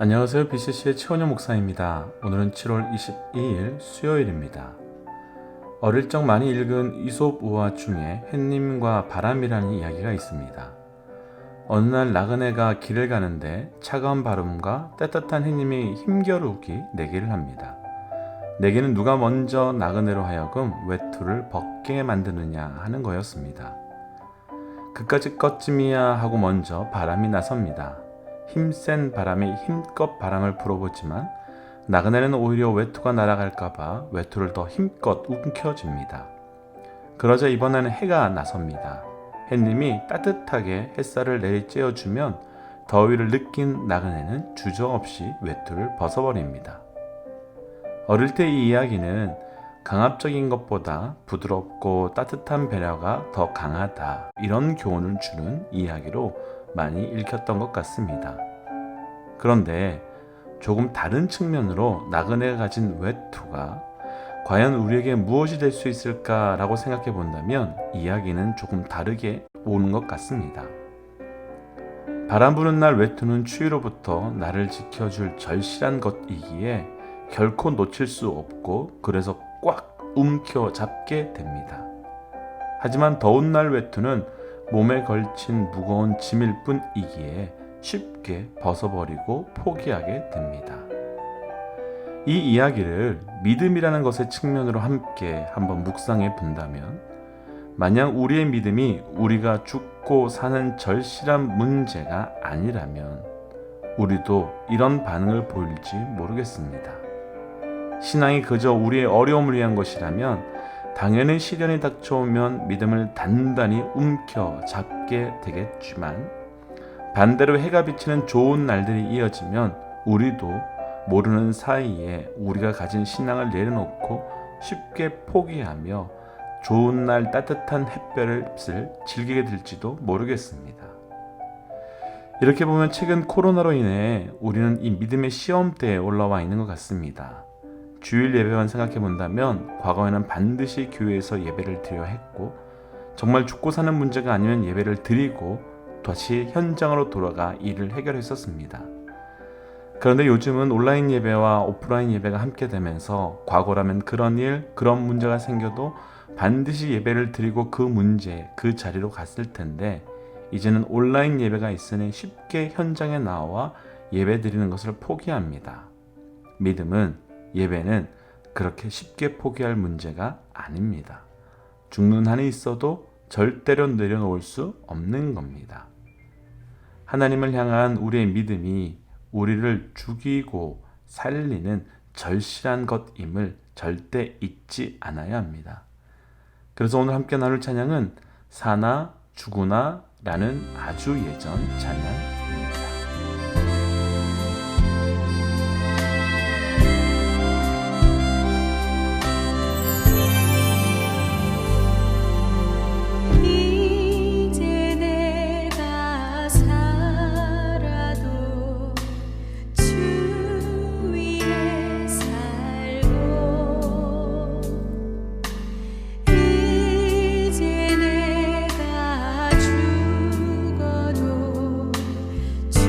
안녕하세요. BCC의 최원영 목사입니다. 오늘은 7월 22일 수요일입니다. 어릴 적 많이 읽은 이솝 우화 중에 햇님과 바람이라는 이야기가 있습니다. 어느 날 나그네가 길을 가는데 차가운 바람과 따뜻한 햇님이 힘겨루기 내기를 합니다. 내기는 누가 먼저 나그네로 하여금 외투를 벗게 만드느냐 하는 거였습니다. 그까짓 것쯤이야 하고 먼저 바람이 나섭니다. 힘센 바람이 힘껏 바람을 불어보지만 나그네는 오히려 외투가 날아갈까봐 외투를 더 힘껏 움켜쥡니다. 그러자 이번에는 해가 나섭니다. 햇님이 따뜻하게 햇살을 내리쬐어주면 더위를 느낀 나그네는 주저없이 외투를 벗어버립니다. 어릴 때 이 이야기는 강압적인 것보다 부드럽고 따뜻한 배려가 더 강하다, 이런 교훈을 주는 이야기로 많이 읽혔던 것 같습니다. 그런데 조금 다른 측면으로 나그네가 가진 외투가 과연 우리에게 무엇이 될 수 있을까라고 생각해 본다면 이야기는 조금 다르게 오는 것 같습니다. 바람 부는 날 외투는 추위로부터 나를 지켜줄 절실한 것이기에 결코 놓칠 수 없고 그래서 꽉 움켜잡게 됩니다. 하지만 더운 날 외투는 몸에 걸친 무거운 짐일 뿐이기에 쉽게 벗어버리고 포기하게 됩니다. 이 이야기를 믿음이라는 것의 측면으로 함께 한번 묵상해 본다면, 만약 우리의 믿음이 우리가 죽고 사는 절실한 문제가 아니라면 우리도 이런 반응을 보일지 모르겠습니다. 신앙이 그저 우리의 어려움을 위한 것이라면 당연히 시련이 닥쳐오면 믿음을 단단히 움켜잡게 되겠지만, 반대로 해가 비치는 좋은 날들이 이어지면 우리도 모르는 사이에 우리가 가진 신앙을 내려놓고 쉽게 포기하며 좋은 날 따뜻한 햇볕을 즐기게 될지도 모르겠습니다. 이렇게 보면 최근 코로나로 인해 우리는 이 믿음의 시험대에 올라와 있는 것 같습니다. 주일 예배만 생각해 본다면 과거에는 반드시 교회에서 예배를 드려야 했고, 정말 죽고 사는 문제가 아니면 예배를 드리고 다시 현장으로 돌아가 일을 해결했었습니다. 그런데 요즘은 온라인 예배와 오프라인 예배가 함께 되면서 과거라면 그런 일, 그런 문제가 생겨도 반드시 예배를 드리고 그 문제, 그 자리로 갔을 텐데, 이제는 온라인 예배가 있으니 쉽게 현장에 나와 예배 드리는 것을 포기합니다. 믿음은, 예배는 그렇게 쉽게 포기할 문제가 아닙니다. 죽는 한이 있어도 절대로 내려놓을 수 없는 겁니다. 하나님을 향한 우리의 믿음이 우리를 죽이고 살리는 절실한 것임을 절대 잊지 않아야 합니다. 그래서 오늘 함께 나눌 찬양은 사나 죽으나 라는 아주 예전 찬양입니다. 주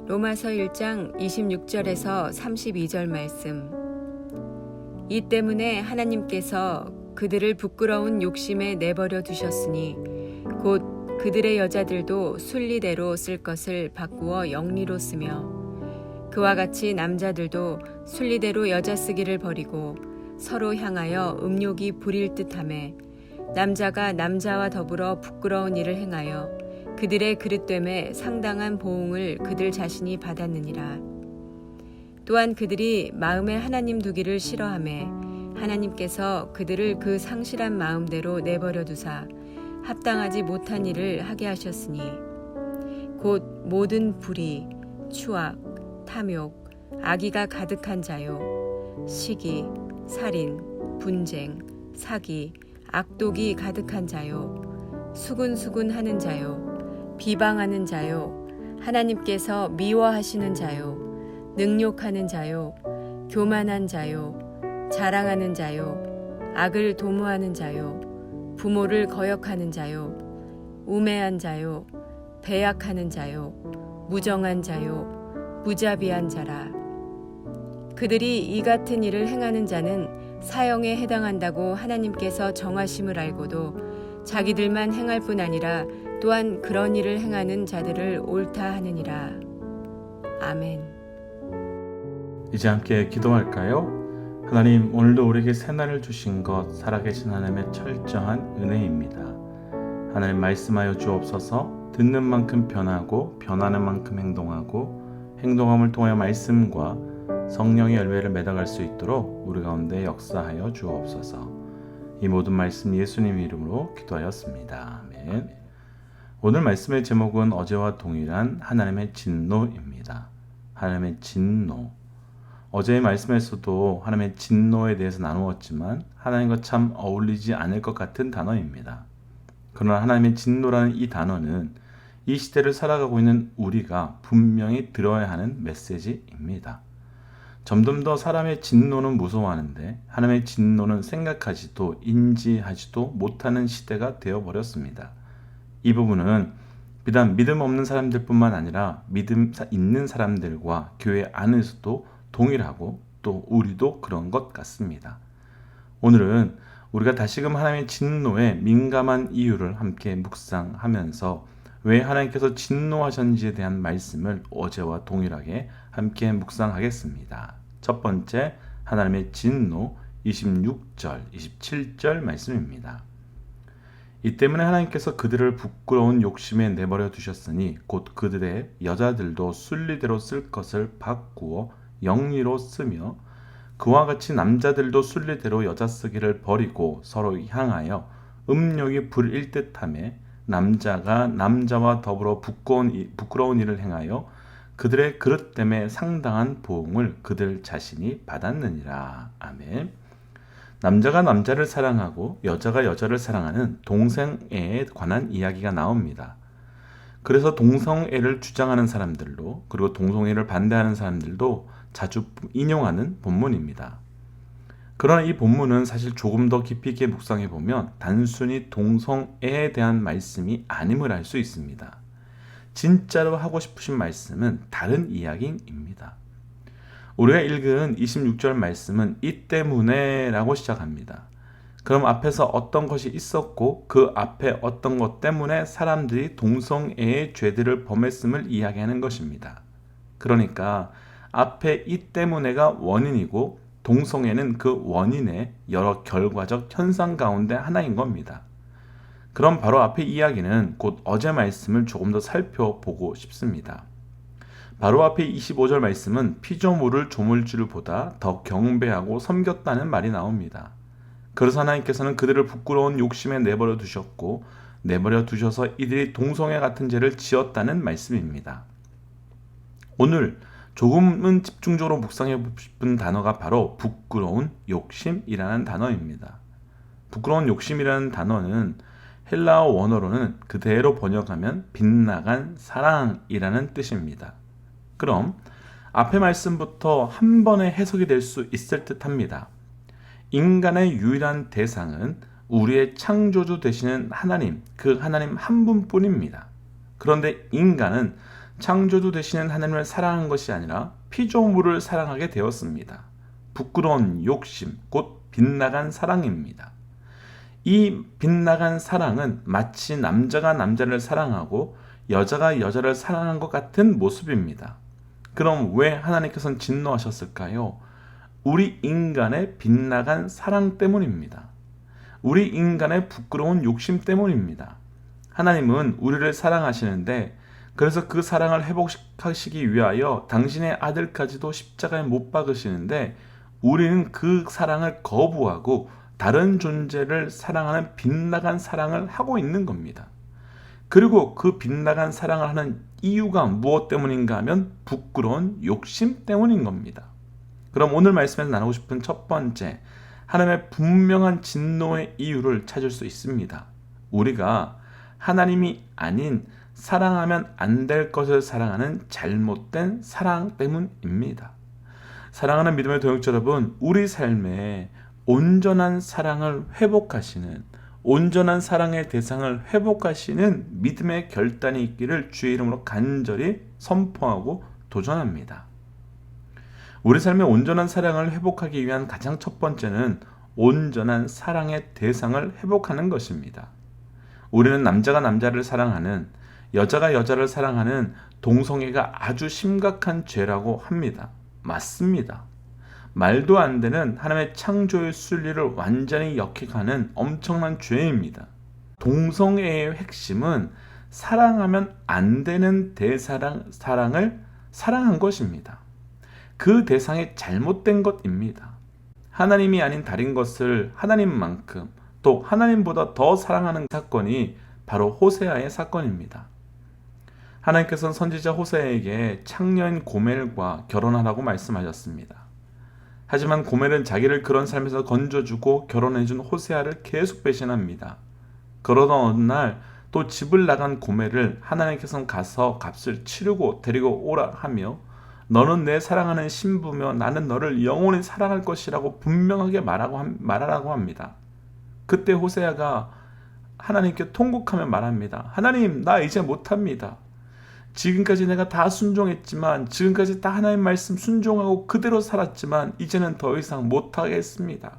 로마서 1장 26절에서 32절 말씀. 이 때문에 하나님께서 그들을 부끄러운 욕심에 내버려 두셨으니 곧 그들의 여자들도 순리대로 쓸 것을 바꾸어 영리로 쓰며 그와 같이 남자들도 순리대로 여자 쓰기를 버리고 서로 향하여 음욕이 부릴 듯하매 남자가 남자와 더불어 부끄러운 일을 행하여 그들의 그릇됨에 상당한 보응을 그들 자신이 받았느니라. 또한 그들이 마음에 하나님 두기를 싫어하매 하나님께서 그들을 그 상실한 마음대로 내버려 두사 합당하지 못한 일을 하게 하셨으니 곧 모든 불의, 추악, 탐욕, 악의가 가득한 자요, 시기, 살인, 분쟁, 사기, 악독이 가득한 자요, 수군수군하는 자요, 비방하는 자요, 하나님께서 미워하시는 자요, 능욕하는 자요, 교만한 자요, 자랑하는 자요, 악을 도모하는 자요, 부모를 거역하는 자요, 우매한 자요, 배약하는 자요, 무정한 자요, 무자비한 자라. 그들이 이 같은 일을 행하는 자는 사형에 해당한다고 하나님께서 정하심을 알고도 자기들만 행할 뿐 아니라 또한 그런 일을 행하는 자들을 옳다 하느니라. 아멘. 이제 함께 기도할까요? 하나님, 오늘도 우리에게 새날을 주신 것 살아계신 하나님의 철저한 은혜입니다. 하나님, 말씀하여 주옵소서. 듣는 만큼 변하고 변하는 만큼 행동하고 행동함을 통하여 말씀과 성령의 열매를 맺어갈 수 있도록 우리 가운데 역사하여 주옵소서. 이 모든 말씀 예수님 이름으로 기도하였습니다. 아멘. 오늘 말씀의 제목은 어제와 동일한 하나님의 진노입니다. 하나님의 진노. 어제의 말씀에서도 하나님의 진노에 대해서 나누었지만 하나님과 참 어울리지 않을 것 같은 단어입니다. 그러나 하나님의 진노라는 이 단어는 이 시대를 살아가고 있는 우리가 분명히 들어야 하는 메시지입니다. 점점 더 사람의 진노는 무서워하는데 하나님의 진노는 생각하지도 인지하지도 못하는 시대가 되어버렸습니다. 이 부분은 비단 믿음 없는 사람들뿐만 아니라 믿음 있는 사람들과 교회 안에서도 동일하고 또 우리도 그런 것 같습니다. 오늘은 우리가 다시금 하나님의 진노에 민감한 이유를 함께 묵상하면서 왜 하나님께서 진노하셨는지에 대한 말씀을 어제와 동일하게 함께 묵상하겠습니다. 첫 번째, 하나님의 진노 26절, 27절 말씀입니다. 이 때문에 하나님께서 그들을 부끄러운 욕심에 내버려 두셨으니 곧 그들의 여자들도 순리대로 쓸 것을 바꾸어 영리로 쓰며 그와 같이 남자들도 순리대로 여자 쓰기를 버리고 서로 향하여 음욕이 불일 듯하며 남자가 남자와 더불어 부끄러운 일을 행하여 그들의 그릇됨에 상당한 보응을 그들 자신이 받았느니라. 아멘. 남자가 남자를 사랑하고 여자가 여자를 사랑하는 동성애에 관한 이야기가 나옵니다. 그래서 동성애를 주장하는 사람들도 그리고 동성애를 반대하는 사람들도 자주 인용하는 본문입니다. 그러나 이 본문은 사실 조금 더 깊이 있게 묵상해 보면 단순히 동성애에 대한 말씀이 아님을 알 수 있습니다. 진짜로 하고 싶으신 말씀은 다른 이야기입니다. 우리가 읽은 26절 말씀은 이 때문에 라고 시작합니다. 그럼 앞에서 어떤 것이 있었고 그 앞에 어떤 것 때문에 사람들이 동성애의 죄들을 범했음을 이야기하는 것입니다. 그러니까 앞에 이 때문에가 원인이고 동성애는 그 원인의 여러 결과적 현상 가운데 하나인 겁니다. 그럼 바로 앞에 이야기는 곧 어제 말씀을 조금 더 살펴보고 싶습니다. 바로 앞에 25절 말씀은 피조물을 조물주보다 더 경배하고 섬겼다는 말이 나옵니다. 그래서 하나님께서는 그들을 부끄러운 욕심에 내버려 두셨고 내버려 두셔서 이들이 동성애 같은 죄를 지었다는 말씀입니다. 오늘 조금은 집중적으로 묵상해보고 싶은 단어가 바로 부끄러운 욕심이라는 단어입니다. 부끄러운 욕심이라는 단어는 헬라어 원어로는 그대로 번역하면 빗나간 사랑이라는 뜻입니다. 그럼 앞의 말씀부터 한 번에 해석이 될 수 있을 듯 합니다. 인간의 유일한 대상은 우리의 창조주 되시는 하나님, 그 하나님 한 분뿐입니다. 그런데 인간은 창조주 되시는 하나님을 사랑한 것이 아니라 피조물을 사랑하게 되었습니다. 부끄러운 욕심, 곧 빗나간 사랑입니다. 이 빗나간 사랑은 마치 남자가 남자를 사랑하고 여자가 여자를 사랑한 것 같은 모습입니다. 그럼 왜 하나님께서는 진노하셨을까요? 우리 인간의 빗나간 사랑 때문입니다. 우리 인간의 부끄러운 욕심 때문입니다. 하나님은 우리를 사랑하시는데 그래서 그 사랑을 회복하시기 위하여 당신의 아들까지도 십자가에 못 박으시는데 우리는 그 사랑을 거부하고 다른 존재를 사랑하는 빗나간 사랑을 하고 있는 겁니다. 그리고 그 빗나간 사랑을 하는 이유가 무엇 때문인가 하면 부끄러운 욕심 때문인 겁니다. 그럼 오늘 말씀에서 나누고 싶은 첫 번째, 하나님의 분명한 진노의 이유를 찾을 수 있습니다. 우리가 하나님이 아닌 사랑하면 안 될 것을 사랑하는 잘못된 사랑 때문입니다. 사랑하는 믿음의 동역자 여러분, 우리 삶에 온전한 사랑을 회복하시는, 온전한 사랑의 대상을 회복하시는 믿음의 결단이 있기를 주의 이름으로 간절히 선포하고 도전합니다. 우리 삶의 온전한 사랑을 회복하기 위한 가장 첫 번째는 온전한 사랑의 대상을 회복하는 것입니다. 우리는 남자가 남자를 사랑하는, 여자가 여자를 사랑하는 동성애가 아주 심각한 죄라고 합니다. 맞습니다. 말도 안 되는 하나님의 창조의 순리를 완전히 역행하는 엄청난 죄입니다. 동성애의 핵심은 사랑하면 안 되는 사랑을 사랑한 것입니다. 그 대상이 잘못된 것입니다. 하나님이 아닌 다른 것을 하나님만큼 또 하나님보다 더 사랑하는 사건이 바로 호세아의 사건입니다. 하나님께서는 선지자 호세아에게 창녀인 고멜과 결혼하라고 말씀하셨습니다. 하지만 고멜은 자기를 그런 삶에서 건져주고 결혼해준 호세아를 계속 배신합니다. 그러던 어느 날 또 집을 나간 고멜을 하나님께서는 가서 값을 치르고 데리고 오라 하며 너는 내 사랑하는 신부며 나는 너를 영원히 사랑할 것이라고 분명하게 말하라고 합니다. 그때 호세아가 하나님께 통곡하며 말합니다. 하나님, 나 이제 못합니다. 지금까지 내가 다 순종했지만, 지금까지 다 하나님 말씀 순종하고 그대로 살았지만 이제는 더 이상 못하겠습니다.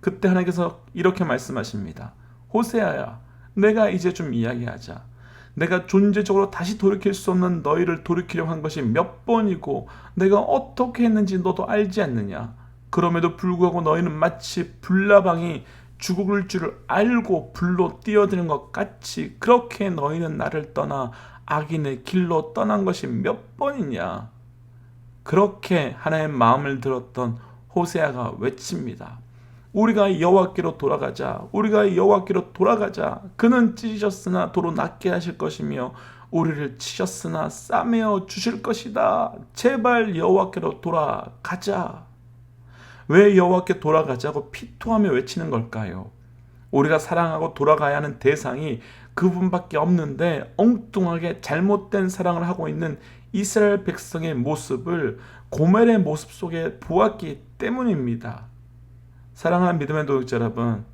그때 하나님께서 이렇게 말씀하십니다. 호세아야, 내가 이제 좀 이야기하자. 내가 존재적으로 다시 돌이킬 수 없는 너희를 돌이키려고 한 것이 몇 번이고 내가 어떻게 했는지 너도 알지 않느냐. 그럼에도 불구하고 너희는 마치 불나방이 죽을 줄을 알고 불로 뛰어드는 것 같이 그렇게 너희는 나를 떠나 악인의 길로 떠난 것이 몇 번이냐. 그렇게 하나님의 마음을 들었던 호세아가 외칩니다. 우리가 여호와께로 돌아가자. 우리가 여호와께로 돌아가자. 그는 찢으셨으나 도로 낫게 하실 것이며 우리를 치셨으나 싸매어 주실 것이다. 제발 여호와께로 돌아가자. 왜 여호와께 돌아가자고 피토하며 외치는 걸까요? 우리가 사랑하고 돌아가야 하는 대상이 그분밖에 없는데 엉뚱하게 잘못된 사랑을 하고 있는 이스라엘 백성의 모습을 고멜의 모습 속에 보았기 때문입니다. 사랑하는 믿음의 동역자 여러분,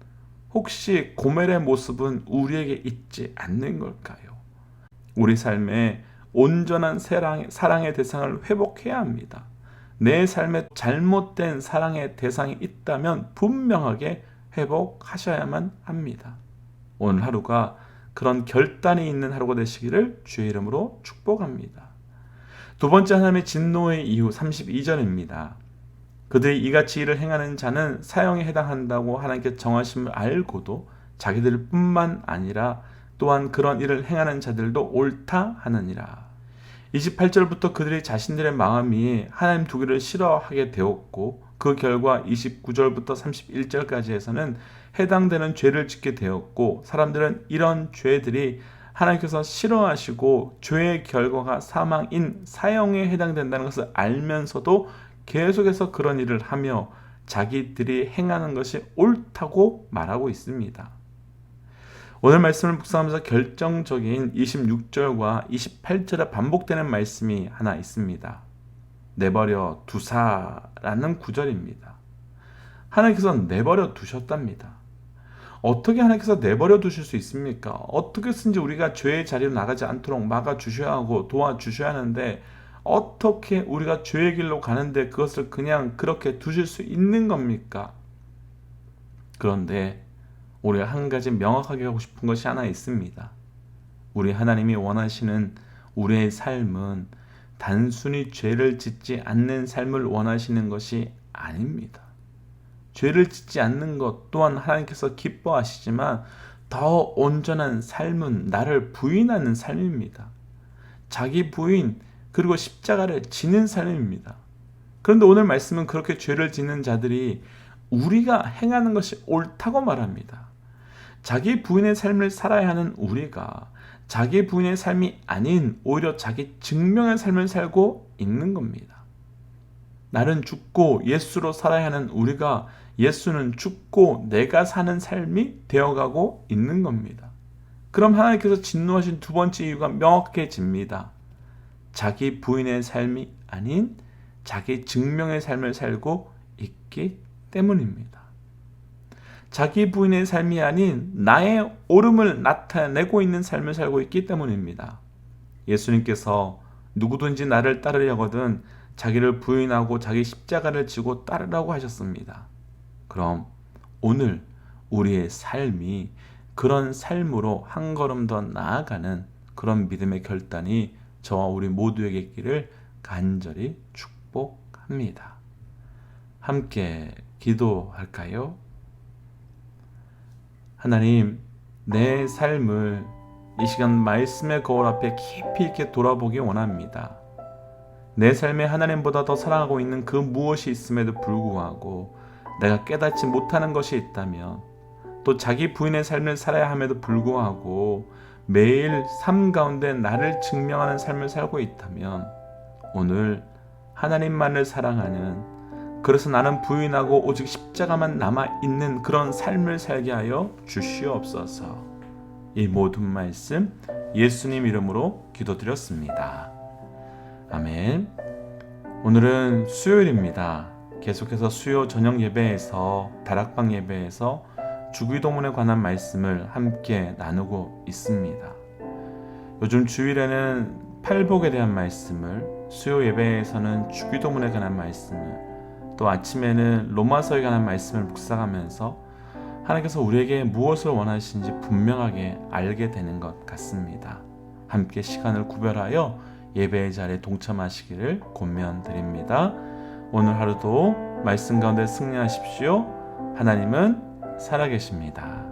혹시 고멜의 모습은 우리에게 있지 않는 걸까요? 우리 삶에 온전한 사랑의 대상을 회복해야 합니다. 내 삶에 잘못된 사랑의 대상이 있다면 분명하게 회복하셔야만 합니다. 오늘 하루가 그런 결단이 있는 하루가 되시기를 주의 이름으로 축복합니다. 두 번째 하나님의 진노의 이유 32절입니다. 그들이 이같이 일을 행하는 자는 사형에 해당한다고 하나님께 정하심을 알고도 자기들 뿐만 아니라 또한 그런 일을 행하는 자들도 옳다 하느니라. 28절부터 그들이 자신들의 마음이 하나님 두기를 싫어하게 되었고 그 결과 29절부터 31절까지에서는 해당되는 죄를 짓게 되었고 사람들은 이런 죄들이 하나님께서 싫어하시고 죄의 결과가 사망인 사형에 해당된다는 것을 알면서도 계속해서 그런 일을 하며 자기들이 행하는 것이 옳다고 말하고 있습니다. 오늘 말씀을 묵상하면서 결정적인 26절과 28절에 반복되는 말씀이 하나 있습니다. 내버려 두사라는 구절입니다. 하나님께서 내버려 두셨답니다. 어떻게 하나님께서 내버려 두실 수 있습니까? 어떻게든지 우리가 죄의 자리로 나가지 않도록 막아주셔야 하고 도와주셔야 하는데 어떻게 우리가 죄의 길로 가는데 그것을 그냥 그렇게 두실 수 있는 겁니까? 그런데 우리가 한 가지 명확하게 하고 싶은 것이 하나 있습니다. 우리 하나님이 원하시는 우리의 삶은 단순히 죄를 짓지 않는 삶을 원하시는 것이 아닙니다. 죄를 짓지 않는 것 또한 하나님께서 기뻐하시지만 더 온전한 삶은 나를 부인하는 삶입니다. 자기 부인 그리고 십자가를 지는 삶입니다. 그런데 오늘 말씀은 그렇게 죄를 짓는 자들이 우리가 행하는 것이 옳다고 말합니다. 자기 부인의 삶을 살아야 하는 우리가 자기 부인의 삶이 아닌 오히려 자기 증명의 삶을 살고 있는 겁니다. 나는 죽고 예수로 살아야 하는 우리가 예수는 죽고 내가 사는 삶이 되어가고 있는 겁니다. 그럼 하나님께서 진노하신 두 번째 이유가 명확해집니다. 자기 부인의 삶이 아닌 자기 증명의 삶을 살고 있기 때문입니다. 자기 부인의 삶이 아닌 나의 옳음을 나타내고 있는 삶을 살고 있기 때문입니다. 예수님께서 누구든지 나를 따르려거든 자기를 부인하고 자기 십자가를 지고 따르라고 하셨습니다. 그럼 오늘 우리의 삶이 그런 삶으로 한 걸음 더 나아가는 그런 믿음의 결단이 저와 우리 모두에게 있기를 간절히 축복합니다. 함께 기도할까요? 하나님, 내 삶을 이 시간 말씀의 거울 앞에 깊이 있게 돌아보기 원합니다. 내 삶에 하나님보다 더 사랑하고 있는 그 무엇이 있음에도 불구하고 내가 깨닫지 못하는 것이 있다면, 또 자기 부인의 삶을 살아야 함에도 불구하고 매일 삶 가운데 나를 증명하는 삶을 살고 있다면 오늘 하나님만을 사랑하는, 그래서 나는 부인하고 오직 십자가만 남아있는 그런 삶을 살게 하여 주시옵소서. 이 모든 말씀 예수님 이름으로 기도드렸습니다. 아멘. 오늘은 수요일입니다. 계속해서 수요 저녁 예배에서 다락방 예배에서 주기도문에 관한 말씀을 함께 나누고 있습니다. 요즘 주일에는 팔복에 대한 말씀을, 수요 예배에서는 주기도문에 관한 말씀을, 또 아침에는 로마서에 관한 말씀을 묵상하면서 하나님께서 우리에게 무엇을 원하시는지 분명하게 알게 되는 것 같습니다. 함께 시간을 구별하여 예배의 자리에 동참하시기를 권면드립니다. 오늘 하루도 말씀 가운데 승리하십시오. 하나님은 살아계십니다.